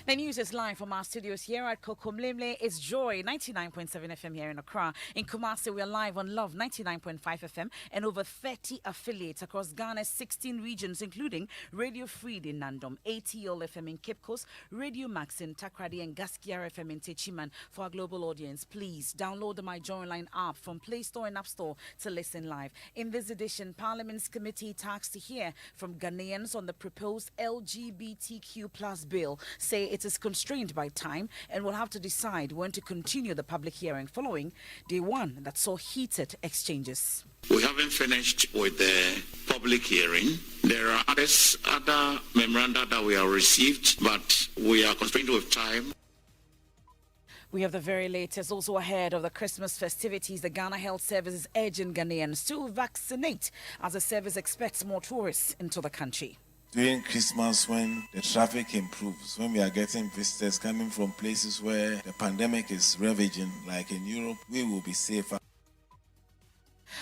The news is live from our studios here at Kokomlemle. It's Joy 99.7 FM here in Accra. In Kumasi, we are live on Love 99.5 FM and over 30 affiliates across Ghana's 16 regions, including Radio Free in Nandom, ATL FM in Cape Coast, Radio Max in Takrady, and Gaskiar FM in Techiman. For our global audience, please download the My Joy Online app from Play Store and App Store to listen live. In this edition, Parliament's committee tasked to hear from Ghanaians on the proposed LGBTQ plus bill say it is constrained by time and will have to decide when to continue the public hearing following day one that saw heated exchanges. We haven't finished with the public hearing. There are other memoranda that we have received, but we are constrained with time. We have the very latest. Also ahead of the Christmas festivities, the Ghana Health Service is urging Ghanaians to vaccinate as the service expects more tourists into the country. During Christmas, when the traffic improves, when we are getting visitors coming from places where the pandemic is ravaging, like in Europe, we will be safer.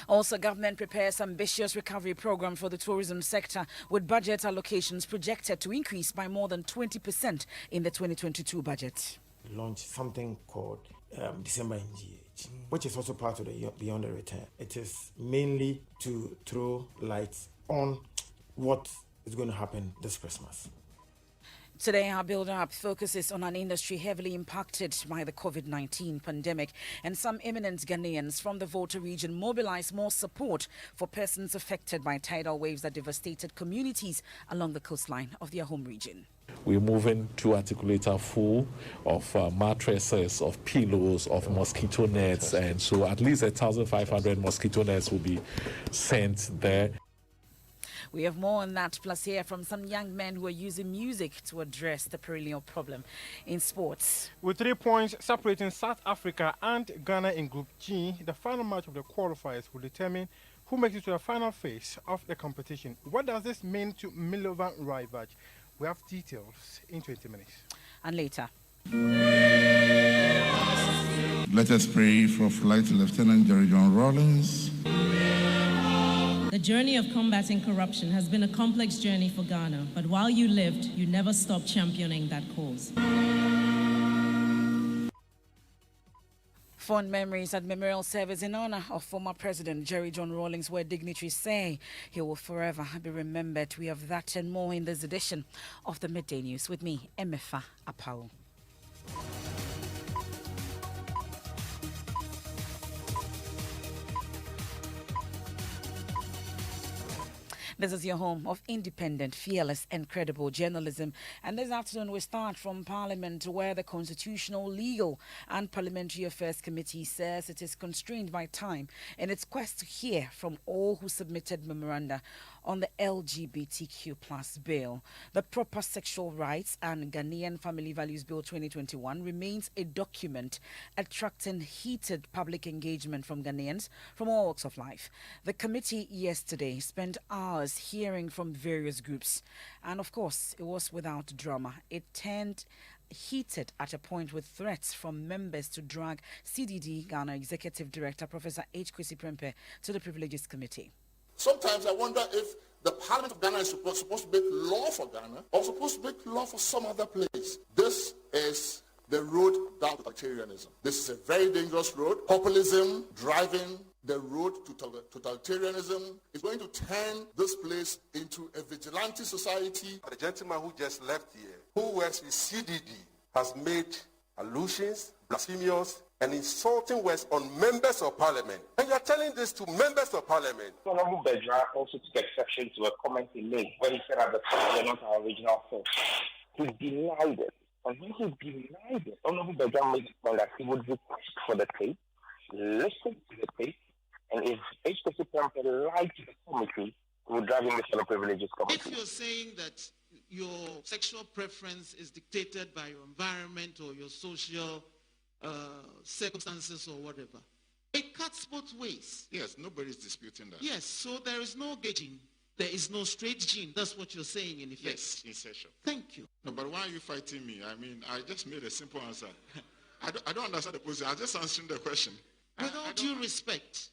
Also, government prepares ambitious recovery program for the tourism sector with budget allocations projected to increase by more than 20% in the 2022 budget. Launch something called December NGH, which is also part of the Beyond the Return. It is mainly to throw lights on what is going to happen this Christmas. Today, our build-up focuses on an industry heavily impacted by the COVID-19 pandemic, and some eminent Ghanaians from the Volta region mobilized more support for persons affected by tidal waves that devastated communities along the coastline of their home region. We're moving two articulator full of mattresses, of pillows, of mosquito nets, and so at least 1,500 mosquito nets will be sent there. We have more on that, plus hear from some young men who are using music to address the perennial problem in sports. With 3 points separating South Africa and Ghana in Group G, the final match of the qualifiers will determine who makes it to the final phase of the competition. What does this mean to Milovan Rajvac? We have details in 20 minutes. And later. Let us pray for Flight Lieutenant Jerry John Rawlings. The journey of combating corruption has been a complex journey for Ghana, but while you lived, you never stopped championing that cause. Fond memories at memorial service in honor of former President Jerry John Rawlings, where dignitaries say he will forever be remembered. We have that and more in this edition of the Midday News with me, Emefa Apau. This is your home of independent, fearless and credible journalism. And this afternoon we start from Parliament, where the Constitutional, Legal and Parliamentary Affairs Committee says it is constrained by time in its quest to hear from all who submitted memoranda on the LGBTQ plus bill. The Proper Sexual Rights and Ghanaian Family Values Bill 2021 remains a document attracting heated public engagement from Ghanaians from all walks of life. The committee yesterday spent hours hearing from various groups, and of course it was without drama. It turned heated at a point with threats from members to drag CDD Ghana Executive Director Professor H. Kwesi Prempeh to the Privileges Committee. Sometimes I wonder if the Parliament of Ghana is supposed to make law for Ghana or supposed to make law for some other place. This is the road down to totalitarianism. This is a very dangerous road. Populism driving the road to totalitarianism is going to turn this place into a vigilante society. The gentleman who just left here, who works with CDD, has made allusions, blasphemous, and insulting words on members of parliament. And you're telling this to members of parliament. Honorable Bedra also took exception to a comment he made when he said at the time, "You're not our original source." He denied it. And when he denied it, Honorable Bedra made the point that he would request for the tape, listen to the tape, and if HPC Prempeh lied to the committee, he would drive him before the Privileges Committee. If you're saying that your sexual preference is dictated by your environment or your social circumstances or whatever, it cuts both ways. Yes, nobody's disputing that. Yes, so there is no gauging. There is no straight gene. That's what you're saying in effect. Yes, insertion. Thank you. No, but why are you fighting me? I mean, I just made a simple answer. I don't understand the position. I'm just answering the question. With all due respect,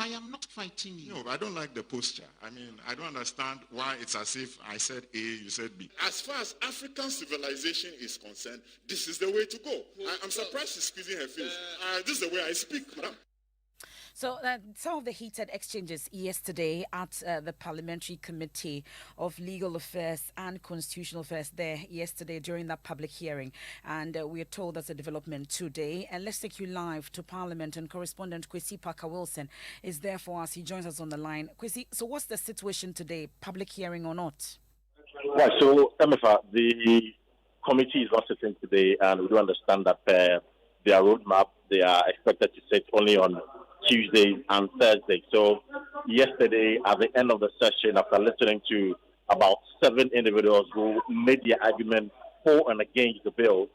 I am not fighting you. No, I don't like the posture. I mean, I don't understand why it's as if I said A, you said B. As far as African civilization is concerned, this is the way to go. I'm surprised she's squeezing her face. This is the way I speak, madam. So some of the heated exchanges yesterday at the Parliamentary Committee of Legal Affairs and Constitutional Affairs there yesterday during that public hearing. And we are told that's a development today. And let's take you live to Parliament, and correspondent Kwesi Parker-Wilson is there for us. He joins us on the line. Kwesi, so what's the situation today, public hearing or not? Right, so MFA, the committee is not sitting today, and we do understand that their roadmap, they are expected to sit only on Tuesday and Thursday. So yesterday, at the end of the session, after listening to about 7 individuals who made their argument for and against the bill,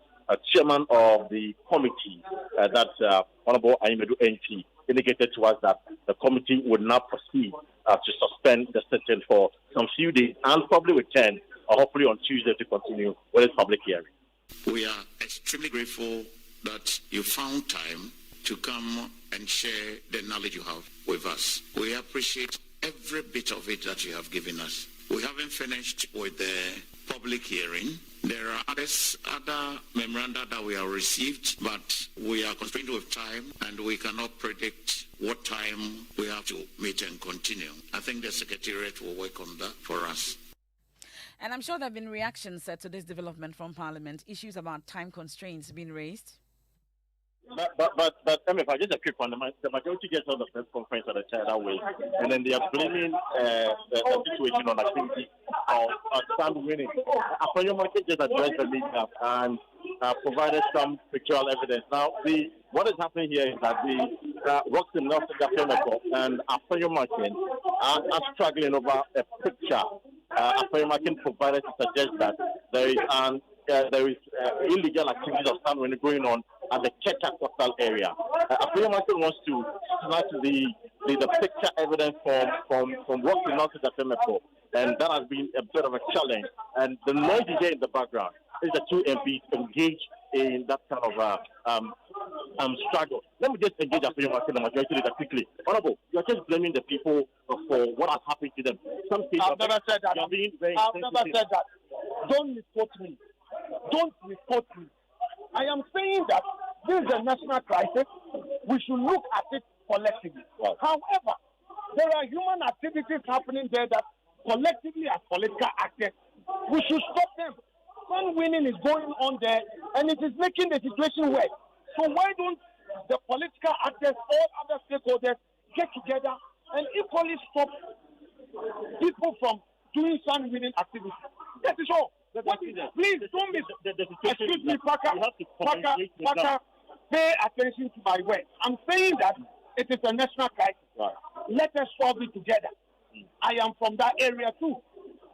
chairman of the committee, that's Honorable Ayimedu NT, indicated to us that the committee would now proceed to suspend the session for some few days and probably return, hopefully on Tuesday, to continue with its public hearing. We are extremely grateful that you found time to come and share the knowledge you have with us. We appreciate every bit of it that you have given us. We haven't finished with the public hearing. There are other memoranda that we have received, but we are constrained with time and we cannot predict what time we have to meet and continue. I think the Secretariat will work on that for us. And I'm sure there have been reactions to this development from Parliament, issues about time constraints being raised. But if I just a quick one, the majority gets on the press conference at the chair that way, and then they are blaming the situation on activity of stand winning. After your market just addressed the media and provided some pictorial evidence. Now, what is happening here is that the Rocks in North Africa and after your market are struggling over a picture. After your market provided to suggest that there is illegal activities of stand winning going on at the Keka coastal area. Afro Market wants to snatch the picture evidence from what we noticed at MFO, and that has been a bit of a challenge. And the noise you hear in the background is the two MPs engaged in that kind of struggle. Let me just engage Afro Market, the majority leader, quickly. Honorable, you are just blaming the people for what has happened to them. I've never said that. I've never said that. Don't misquote me. Don't misquote me. I am saying that this is a national crisis. We should look at it collectively. Right. However, there are human activities happening there that collectively as political actors, we should stop them. Sun winning is going on there and it is making the situation worse. So why don't the political actors, all other stakeholders get together and equally stop people from doing sun winning activities? That is all. Please don't miss. Excuse me, Parker, pay attention to my words. I'm saying that it is a national crisis. Right. Let us solve it together. I am from that area too.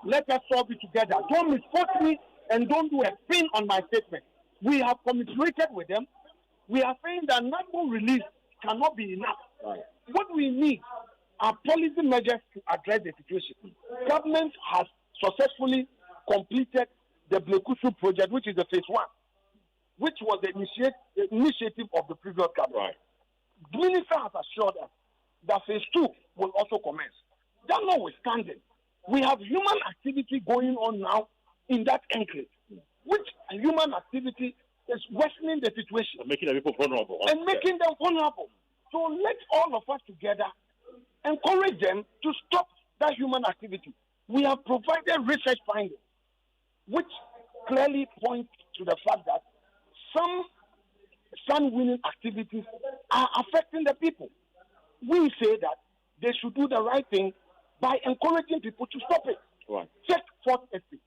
Let us solve it together. Don't misquote me and don't do a spin on my statement. We have communicated with them. We are saying that NATO release cannot be enough. Right. What we need are policy measures to address the situation. Government has successfully completed the Blekusu project, which is the phase 1, which was the initiative of the previous government. The minister has assured us that phase 2 will also commence. That notwithstanding, we have human activity going on now in that enclave, which human activity is worsening the situation. And making the people vulnerable. Making them vulnerable. So let all of us together encourage them to stop that human activity. We have provided research findings which clearly point to the fact that some sun-winning activities are affecting the people. We say that they should do the right thing by encouraging people to stop it. Right. Check fourth estate.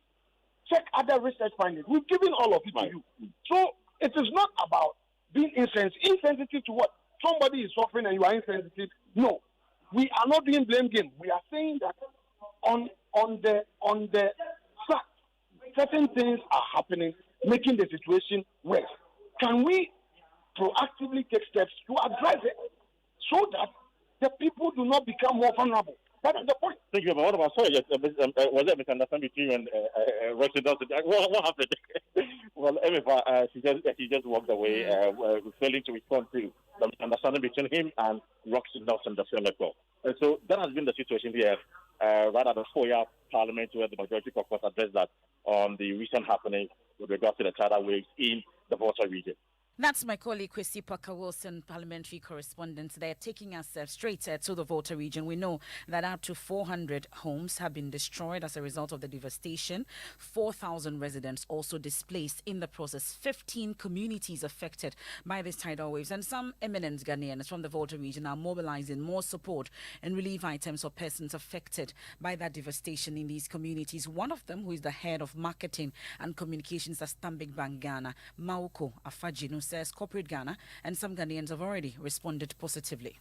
Check other research findings. We've given all of it to you. So it is not about being insensitive to what? Somebody is suffering and you are insensitive. No. We are not doing blame game. We are saying that on the fact, certain things are happening, making the situation worse. Can we proactively take steps to address it so that the people do not become more vulnerable? That is the point. Thank you. But what about, sorry, was there a misunderstanding between you and residents? What happened? Well, she just walked away, failing to respond to the understanding between him and Roxy Nelson, the senator. And so that has been the situation here, right at the 4-year parliament, where the majority caucus addressed that on the recent happenings with regards to the tidal waves in the Volta region. That's my colleague, Kwesi Parker-Wilson, parliamentary correspondent. They're taking us straight to the Volta region. We know that up to 400 homes have been destroyed as a result of the devastation. 4,000 residents also displaced in the process. 15 communities affected by these tidal waves. And some eminent Ghanaians from the Volta region are mobilizing more support and relief items for persons affected by that devastation in these communities. One of them, who is the head of marketing and communications at Stanbic Bank Ghana, Mauko Afajinu, says corporate Ghana and some Ghanaians have already responded positively.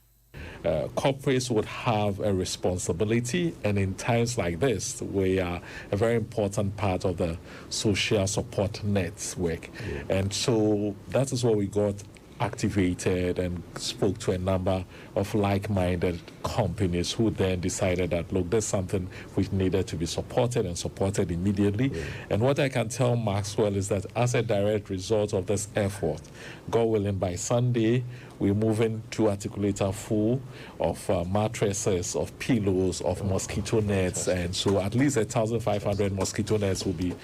Corporates would have a responsibility, and in times like this, we are a very important part of the social support network. And so that is what we got activated and spoke to a number of like-minded companies who then decided that, look, there's something which needed to be supported and supported immediately. And what I can tell Maxwell is that as a direct result of this effort, God willing, by Sunday, we're moving to articulator full of mattresses, of pillows, of mosquito nets, and so at least 1,500 mosquito nets will be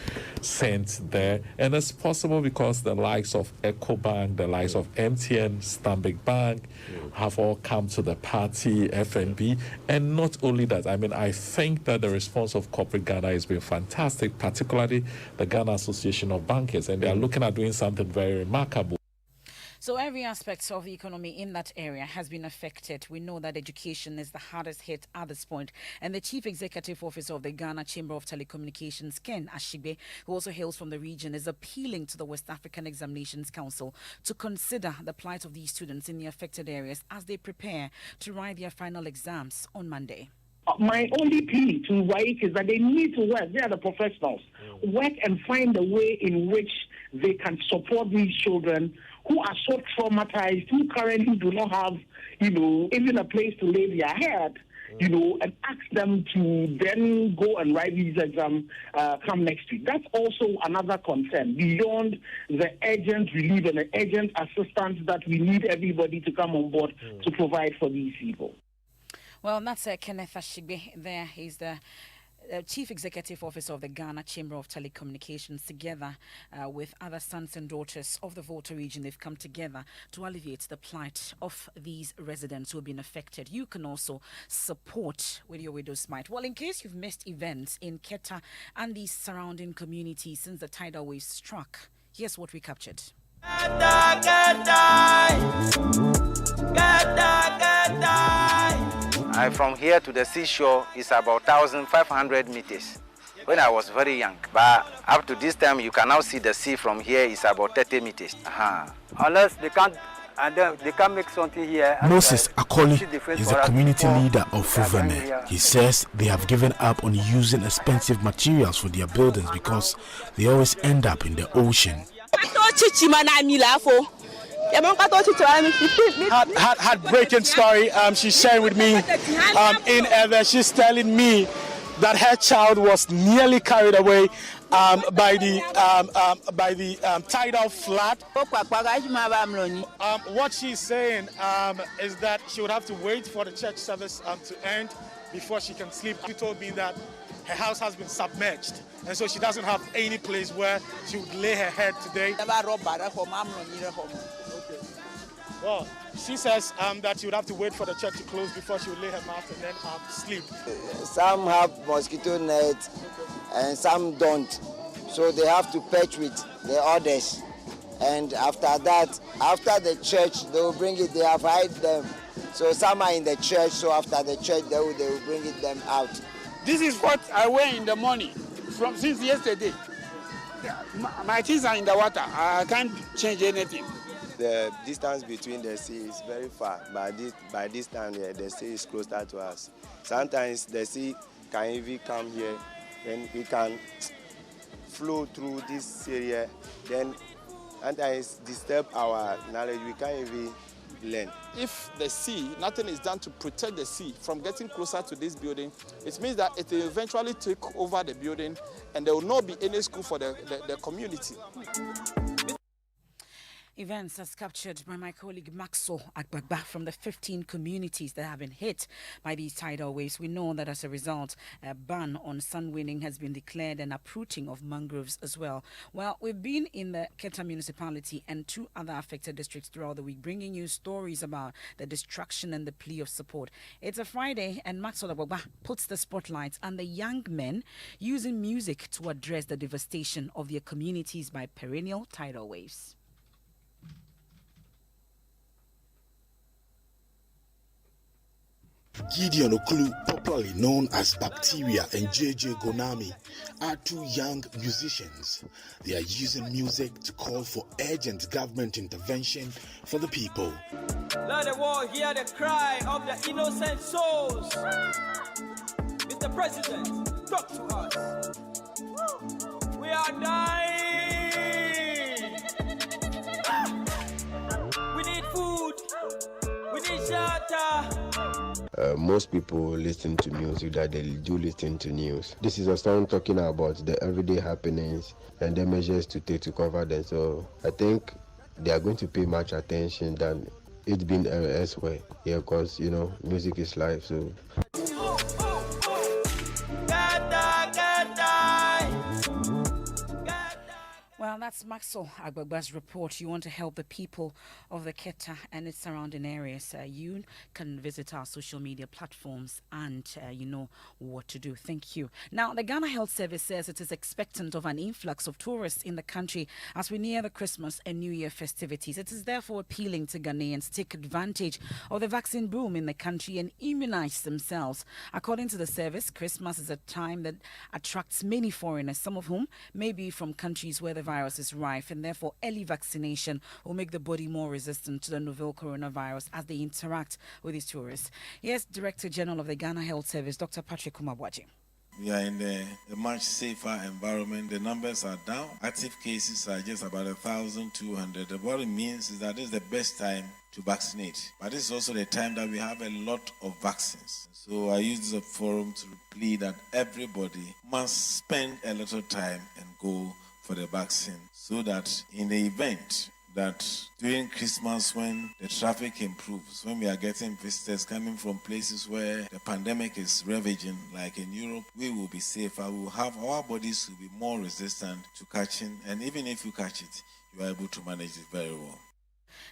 sent there. And it's possible because the likes of EcoBank, the likes of MTN, Stanbic Bank have all come to the party, FNB. And not only that, I mean, I think that the response of corporate Ghana has been fantastic, particularly the Ghana Association of Bankers, and they are looking at doing something very remarkable. So every aspect of the economy in that area has been affected. We know that education is the hardest hit at this point. And the Chief Executive Officer of the Ghana Chamber of Telecommunications, Ken Ashigbe, who also hails from the region, is appealing to the West African Examinations Council to consider the plight of these students in the affected areas as they prepare to write their final exams on Monday. My only plea to WAEC is that they need to work. They are the professionals. Work and find a way in which they can support these children who are so traumatized, who currently do not have, even a place to lay their head, and ask them to then go and write these exams come next week. That's also another concern, beyond the urgent relief and the urgent assistance that we need everybody to come on board to provide for these people. Well, that's Kenneth Ashigbe there. He's the Chief Executive Officer of the Ghana Chamber of Telecommunications. Together with other sons and daughters of the Volta region, they've come together to alleviate the plight of these residents who have been affected. You can also support with your widow's mite. Well, in case you've missed events in Keta and the surrounding communities since the tidal wave struck, here's what we captured. From here to the seashore is about 1,500 meters when I was very young. But up to this time, you can now see the sea from here is about 30 meters. Unless they can't, and they can't make something here. Moses Akoli is the community leader of Fuveme. He says they have given up on using expensive materials for their buildings because they always end up in the ocean. Heartbreaking story she's sharing with me in Ever. She's telling me that her child was nearly carried away by the tidal flood. What she's saying is that she would have to wait for the church service to end before she can sleep. She told me that her house has been submerged, and so she doesn't have any place where she would lay her head today. Well, she says that she would have to wait for the church to close before she would lay her mat and then sleep. Some have mosquito nets and some don't. So they have to patch with the others. And after that, after the church, they will bring it, they have hide them. So some are in the church, so after the church, they will bring it them out. This is what I wear in the morning since yesterday. My things are in the water. I can't change anything. The distance between the sea is very far. By this time, the sea is closer to us. Sometimes the sea can even come here, then we can flow through this area. Then sometimes disturb our knowledge. We can't even learn. If the sea, nothing is done to protect the sea from getting closer to this building, it means that it will eventually take over the building and there will not be any school for the community. Events as captured by my colleague Maxo Agbagba from the 15 communities that have been hit by these tidal waves. We know that as a result, a ban on sun winning has been declared and uprooting of mangroves as well. Well, we've been in the Keta municipality and 2 other affected districts throughout the week, bringing you stories about the destruction and the plea of support. It's a Friday, and Maxo Agbagba puts the spotlight on the young men using music to address the devastation of their communities by perennial tidal waves. Gideon Okulu, popularly known as Bacteria, and JJ Gonami are 2 young musicians. They are using music to call for urgent government intervention for the people. Let the world hear the cry of the innocent souls. Mr. President, talk to us. We are dying. We need food. We need shelter. Most people listen to music that they do listen to news. This is a song talking about the everyday happenings and the measures to take to cover them. So I think they are going to pay much attention than it's been elsewhere. Yeah, because, you know, music is life. So. Well, that's Maxo Agbagba's report. You want to help the people of the Keta and its surrounding areas. You can visit our social media platforms and you know what to do. Thank you. Now, the Ghana Health Service says it is expectant of an influx of tourists in the country as we near the Christmas and New Year festivities. It is therefore appealing to Ghanaians to take advantage of the vaccine boom in the country and immunize themselves. According to the service, Christmas is a time that attracts many foreigners, some of whom may be from countries where the virus is rife, and therefore early vaccination will make the body more resistant to the novel coronavirus as they interact with these tourists. Here's Director General of the Ghana Health Service, Dr. Patrick Kumabwaji. We are in a much safer environment. The numbers are down. Active cases are just about 1,200. What it means is that this is the best time to vaccinate. But this is also the time that we have a lot of vaccines. So I use this forum to plead that everybody must spend a little time and go for the vaccine, so that in the event that during Christmas, when the traffic improves, when we are getting visitors coming from places where the pandemic is ravaging, like in Europe, we will be safer. We will have our bodies will be more resistant to catching, and even if you catch it, you are able to manage it very well.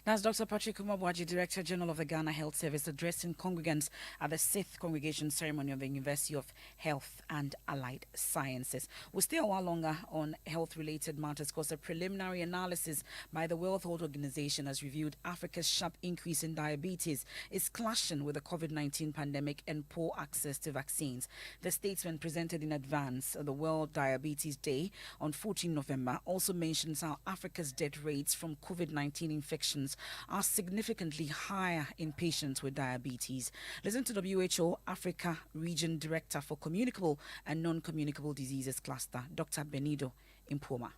That's Dr. Patrick Kumabwaji, Director General of the Ghana Health Service, addressing congregants at the 6th Congregation Ceremony of the University of Health and Allied Sciences. We'll stay a while longer on health-related matters because a preliminary analysis by the World Health Organization has revealed Africa's sharp increase in diabetes is clashing with the COVID-19 pandemic and poor access to vaccines. The statement presented in advance of the World Diabetes Day on 14 November also mentions how Africa's death rates from COVID-19 infections are significantly higher in patients with diabetes. Listen to WHO Africa Region Director for Communicable and Non-Communicable Diseases Cluster, Dr. Benito Impoma.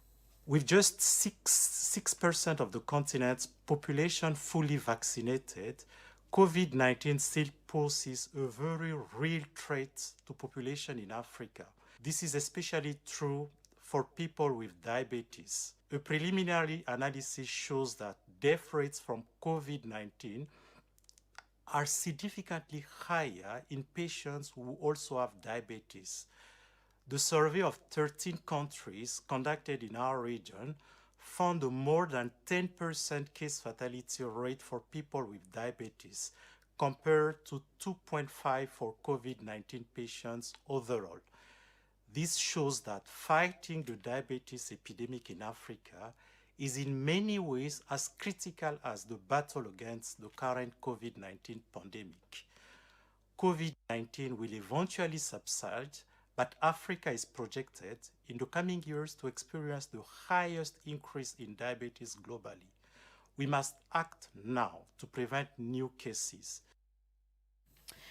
With just 6% of the continent's population fully vaccinated, COVID-19 still poses a very real threat to population in Africa. This is especially true for people with diabetes. A preliminary analysis shows that death rates from COVID-19 are significantly higher in patients who also have diabetes. The survey of 13 countries conducted in our region found a more than 10% case fatality rate for people with diabetes, compared to 2.5% for COVID-19 patients overall. This shows that fighting the diabetes epidemic in Africa is in many ways as critical as the battle against the current COVID-19 pandemic. COVID-19 will eventually subside, but Africa is projected in the coming years to experience the highest increase in diabetes globally. We must act now to prevent new cases.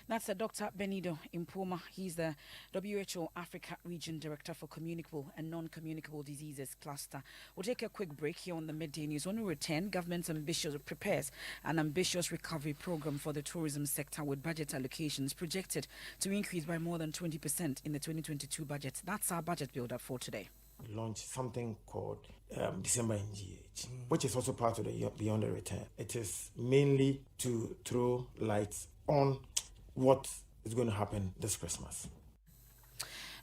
That's Dr. Benito Impoma. He's the WHO Africa Region Director for Communicable and Non-Communicable Diseases Cluster. We'll take a quick break here on the Midday News. When we return, government prepares an ambitious recovery program for the tourism sector with budget allocations projected to increase by more than 20% in the 2022 budget. That's our budget build-up for today. we launched something called December in GH, which is also part of the Beyond the Return. It is mainly to throw lights on what is going to happen this Christmas.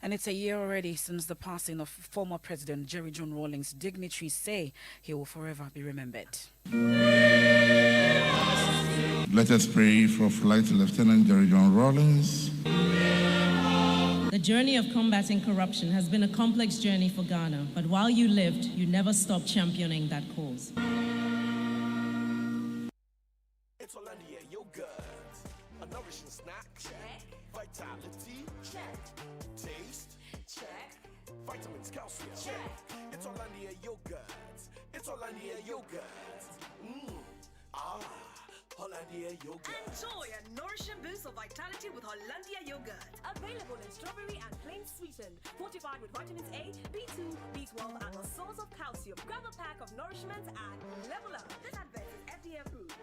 And it's a year already since the passing of former President Jerry John Rawlings. Dignitaries say he will forever be remembered. Let us pray for Flight Lieutenant Jerry John Rawlings. The journey of combating corruption has been a complex journey for Ghana, but while you lived, you never stopped championing that cause. It's Hollandia yogurt, a nourishing snack. Check. Vitality. Check. Taste. Check. Vitamins, calcium. Check. It's Hollandia yogurt. It's Hollandia yogurt. Hollandia yogurt. Enjoy a nourishing boost of vitality with Hollandia yogurt. Available in strawberry and plain sweetened, fortified with vitamins A, B2, B12, and a source of calcium. Grab a pack of nourishment and level up. This advert is FDA approved.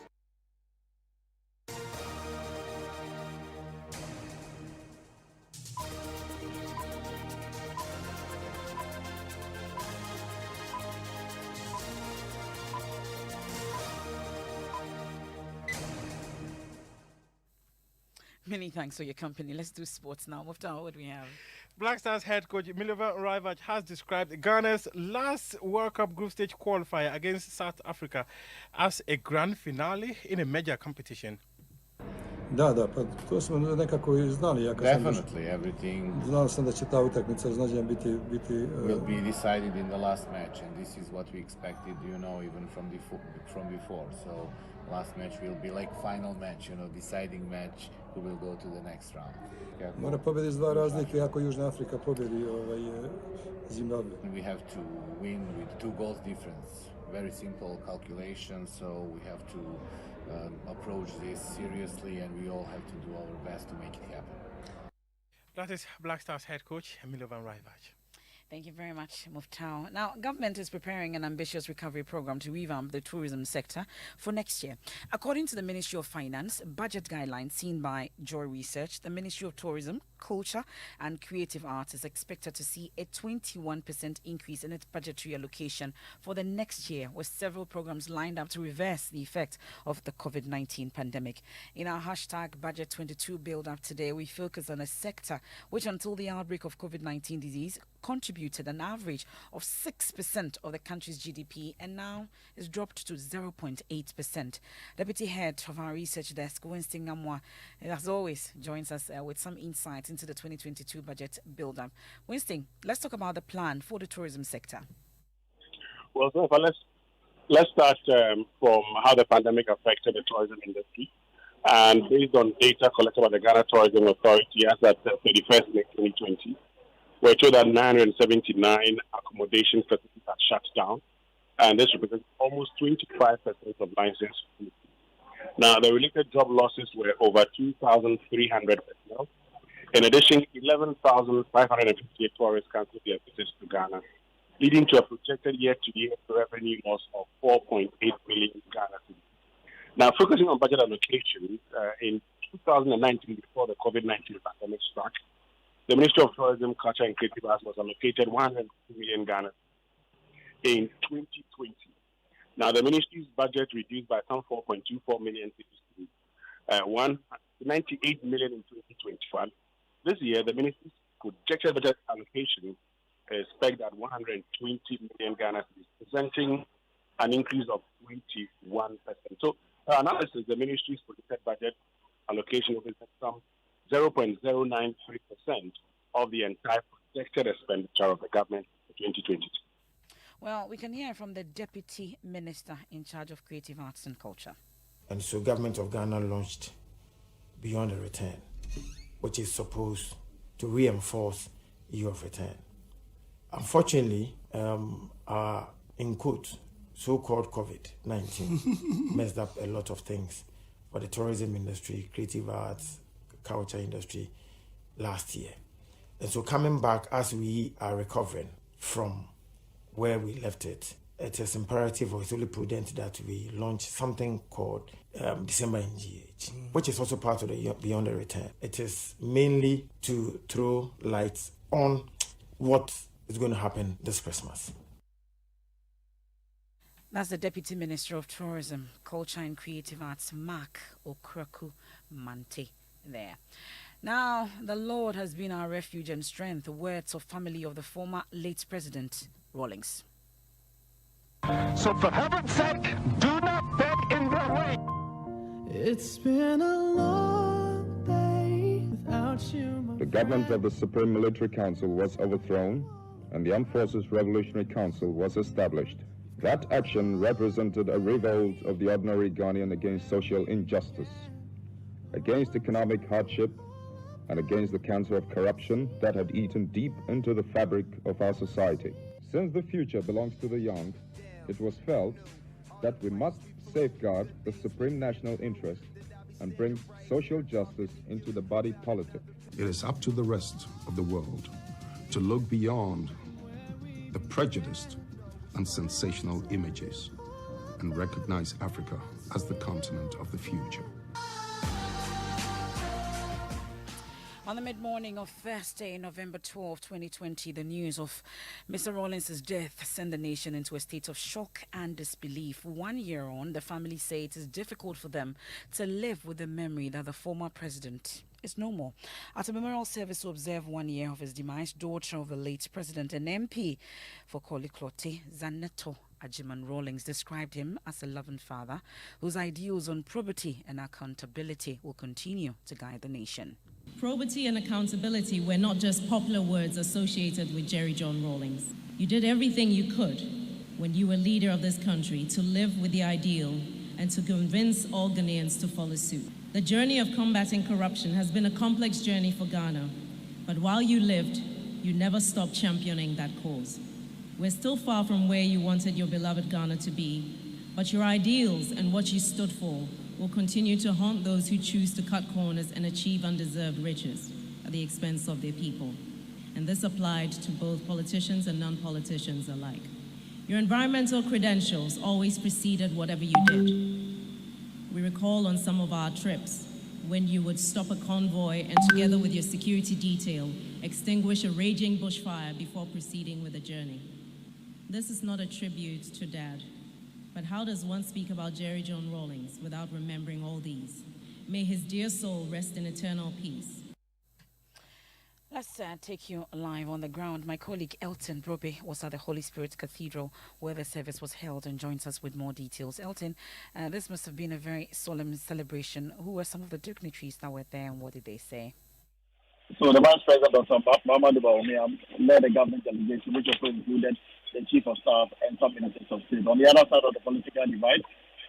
Many thanks for your company. Let's do sports now. Mufta, what do we have? Black Stars head coach Milovan Rajvac has described Ghana's last World Cup group stage qualifier against South Africa as a grand finale in a major competition. Definitely, everything will be decided in the last match, and this is what we expected, even from before. So last match will be like final match, deciding match who will go to the next round. We have to win with 2 goals difference. Very simple calculation, so we have to approach this seriously, and we all have to do our best to make it happen. That is Black Stars head coach Milovan Rajvac. Thank you very much, Muftau. Now, government is preparing an ambitious recovery program to revamp the tourism sector for next year. According to the Ministry of Finance, budget guidelines seen by Joy Research, the Ministry of Tourism, Culture and Creative Arts is expected to see a 21% increase in its budgetary allocation for the next year, with several programs lined up to reverse the effect of the COVID-19 pandemic. In our hashtag Budget 22 build-up today, we focus on a sector which, until the outbreak of COVID-19 disease, contributed an average of 6% of the country's GDP and now is dropped to 0.8%. Deputy head of our research desk, Winston Ngamwa, as always, joins us with some insights into the 2022 budget build-up. Winston, let's talk about the plan for the tourism sector. Well, so let's start from how the pandemic affected the tourism industry. And based on data collected by the Ghana Tourism Authority as at 31st May 2020, we're told that 979 accommodation facilities are shut down, and this represents almost 25% of licensed fees. Now, the related job losses were over 2,300 personnel. In addition, 11,558 tourists canceled their visits to Ghana, leading to a projected year-to-year revenue loss of 4.8 million Ghana cedis. Now, focusing on budget allocation, in 2019, before the COVID-19 pandemic struck, the Ministry of Tourism, Culture and Creative Arts was allocated 150 million Ghana in 2020. Now, the ministry's budget reduced by some 4.24 million to 198 million in 2021. This year, the ministry's projected budget allocation is pegged at 120 million Ghana, presenting an increase of 21%. So, analysis, the ministry's projected budget allocation represents some 0.093% of the entire projected expenditure of the government for 2022. Well, we can hear from the Deputy Minister in charge of Creative Arts and Culture. And so Government of Ghana launched Beyond the Return, which is supposed to reinforce Year of Return. Unfortunately, in quotes, so-called COVID-19 messed up a lot of things for the tourism industry, creative arts, culture industry last year. And so coming back as we are recovering from where we left it, it is imperative or it's only prudent that we launch something called December in GH, which is also part of the Beyond the Return. It is mainly to throw lights on what is going to happen this Christmas. That's the Deputy Minister of Tourism, Culture and Creative Arts, Mark Okraku Mante there. Now, the Lord has been our refuge and strength, the words of family of the former late President Rawlings. So for heaven's sake, do not beg in their way. It's been a long day without you. The government of the Supreme Military Council was overthrown and the Armed Forces Revolutionary Council was established. That action represented a revolt of the ordinary Ghanaian against social injustice, against economic hardship, and against the cancer of corruption that had eaten deep into the fabric of our society. Since the future belongs to the young, it was felt that we must safeguard the supreme national interest and bring social justice into the body politic. It is up to the rest of the world to look beyond the prejudiced and sensational images and recognize Africa as the continent of the future. On the mid-morning of Thursday, November 12, 2020, the news of Mr. Rawlings' death sent the nation into a state of shock and disbelief. 1 year on, the family say it is difficult for them to live with the memory that the former president is no more. At a memorial service to observe 1 year of his demise, daughter of the late president and MP for Koliklote, Zaneto Ajiman Rawlings, described him as a loving father whose ideals on probity and accountability will continue to guide the nation. Probity and accountability were not just popular words associated with Jerry John Rawlings. You did everything you could when you were leader of this country to live with the ideal and to convince all Ghanaians to follow suit. The journey of combating corruption has been a complex journey for Ghana, but while you lived, you never stopped championing that cause. We're still far from where you wanted your beloved Ghana to be, but your ideals and what you stood for will continue to haunt those who choose to cut corners and achieve undeserved riches at the expense of their people. And this applied to both politicians and non-politicians alike. Your environmental credentials always preceded whatever you did. We recall on some of our trips when you would stop a convoy and together with your security detail, extinguish a raging bushfire before proceeding with the journey. This is not a tribute to Dad. But how does one speak about Jerry John Rawlings without remembering all these? May his dear soul rest in eternal peace. Let's take you live on the ground. My colleague Elton Brobe was at the Holy Spirit Cathedral where the service was held and joins us with more details. Elton, this must have been a very solemn celebration. Who were some of the dignitaries that were there and what did they say? So the Vice President, Dr. Muhammadu Bawumia, led the government delegation, which also included the Chief of Staff and some ministers of state. On the other side of the political divide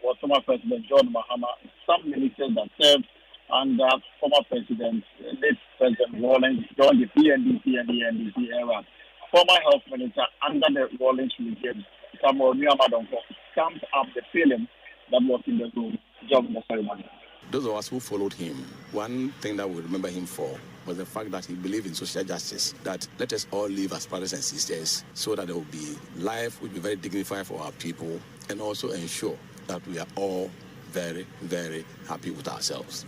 was former President John Mahama, some ministers that served under former President, late President Rawlings during the PNDC and the NDC era. Former Health Minister under the Rawlings regime, Samuel Nyamadonko, summed up the feeling that was in the room during the ceremony. Those of us who followed him, one thing that we remember him for was the fact that he believed in social justice, that let us all live as brothers and sisters so that there will be life will be very dignified for our people and also ensure that we are all very, very happy with ourselves.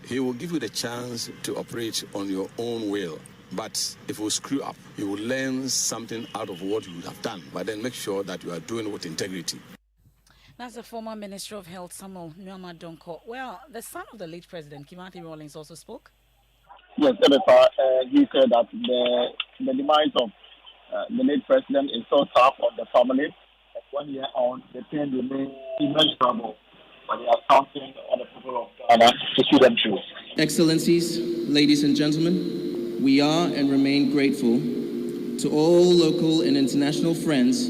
He will give you the chance to operate on your own will, but if you screw up, you will learn something out of what you have done, but then make sure that you are doing it with integrity. That's the former Minister of Health, Samuel Nyamadonko. Well, the son of the late President, Kimani Rawlings, also spoke. Yes, Senator, he said that the demise of the late President is so tough on the family. That 1 year on, the pain remains immeasurable. But they are counting on the people of Ghana to see them through. Excellencies, ladies and gentlemen, we are and remain grateful to all local and international friends,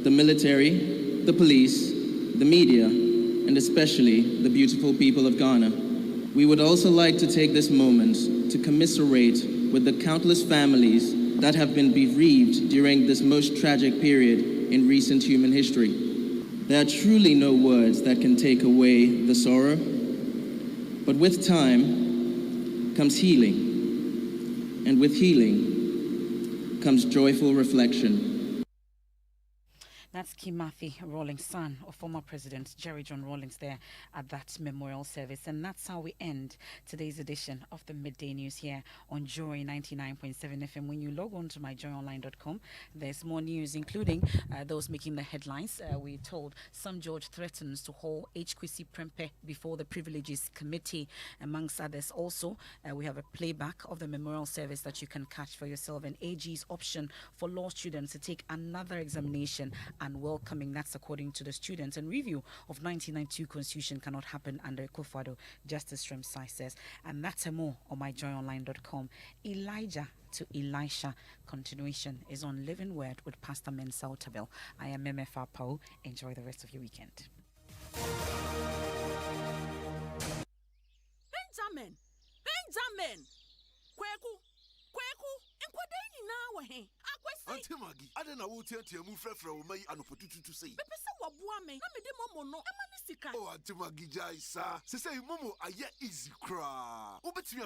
the military, the police, the media, and especially the beautiful people of Ghana. We would also like to take this moment to commiserate with the countless families that have been bereaved during this most tragic period in recent human history. There are truly no words that can take away the sorrow, but with time comes healing, and with healing comes joyful reflection. That's Kimathi Rawlings, son of former President Jerry John Rawlings, there at that memorial service. And that's how we end today's edition of the Midday News here on Joy 99.7 FM. When you log on to myjoyonline.com, there's more news, including those making the headlines. We're told some judge threatens to haul H. Kwesi Prempeh before the Privileges Committee, amongst others. Also, we have a playback of the memorial service that you can catch for yourself, and AG's option for law students to take another examination and welcoming. That's according to the students. And review of 1992 Constitution cannot happen under Akufo-Addo, Justice Shremsai says. And that's a more on myjoyonline.com. Elijah to Elisha continuation is on Living Word with Pastor Mensah Otabil. I am MFR Pau. Enjoy the rest of your weekend. Benjamin! Kweku! Nkwadai nyina he. Auntie Maggie, I don't know what you move from my anopotutu to say. Pepesa wabua me, na mede momo no, ema ni sika. Oh, Auntie Maggie, Jaisa. Say, Momo, I easy cry. Obet me